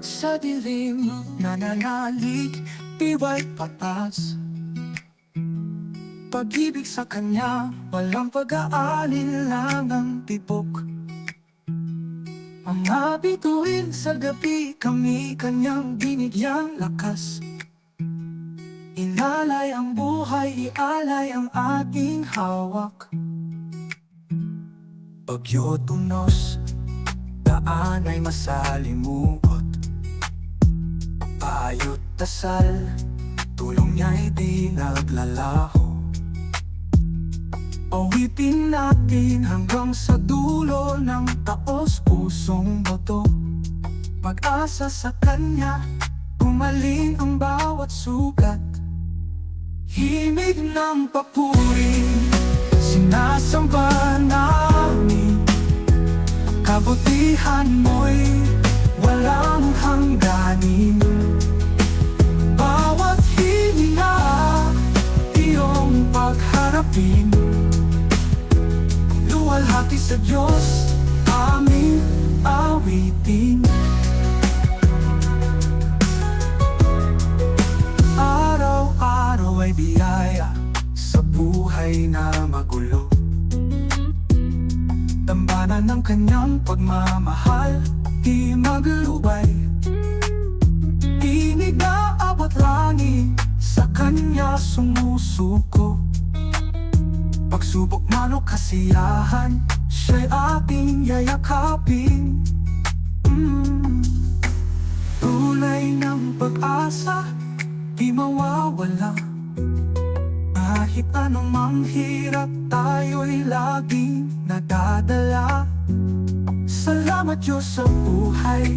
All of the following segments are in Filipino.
Sa dilim, nananalig, tibay patas. Pag-ibig sa kanya, walang pag-aalinlangang tibok. Mga bituin sa gabi, kami kanyang binigyang lakas. Inalay ang buhay, ialay ang ating hawak. Bagyo tunos, daan ay masalimuot. Paayot dasal, tulong niya'y di naglalaho. Awitin natin hanggang sa dulo ng taos pusong bato. Pag-asa sa kanya, gumaling ang bawat sugat. Himig ng papuri, sinasamba namin. Kabutihan mo'y walang hangganin. Bawat hininga, iyong pagharapin. Luwalhati sa Diyos, aming awitin. Araw-araw ay biyaya sa buhay na magulo. Dambana ng kanyang pagmamahal, di maglubay. Tinig na abot langit, sa kanya sumusuko. Pagsubok man o kasiyahan, siya'y ating yayakapin. Tunay ng pag-asa, di mawawala. Kahit anumang hirap, tayo'y laging nadadala. Salamat Diyos sa buhay,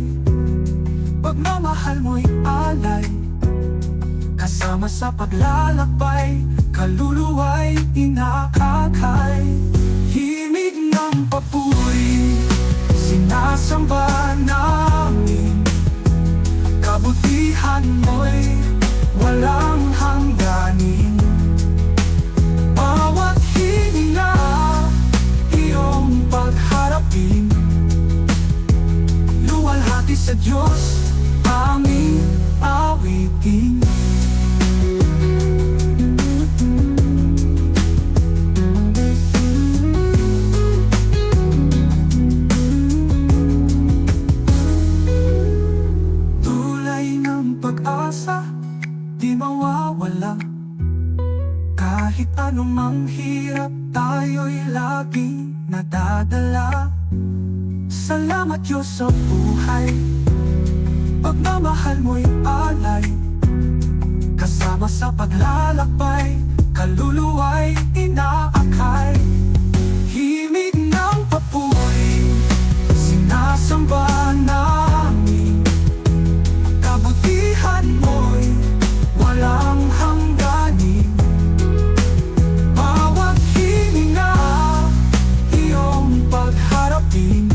pagmamahal mo'y alay. Kasama sa paglalakbay, kaluluwa'y inakakay. Himig ng papuri, sinasamba namin. Kabutihan mo'y walang hangganin. Bawat hininga, iyong pagharapin. Luwalhati sa Diyos, aming awitin. Pag-asa, di mawawala. Kahit anumang hirap, tayo'y laging nadadala. Salamat Diyos sa buhay, pagmamahal mo'y alay. Kasama sa paglalakbay, kaluluwa'y inaakay. Himig ng papuri, sinasamba namin. Kabutihan mo'y walang hangganin. Bawat hininga, iyong pagharapin.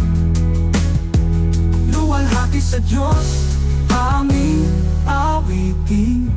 Luwalhati sa Diyos, aming awitin.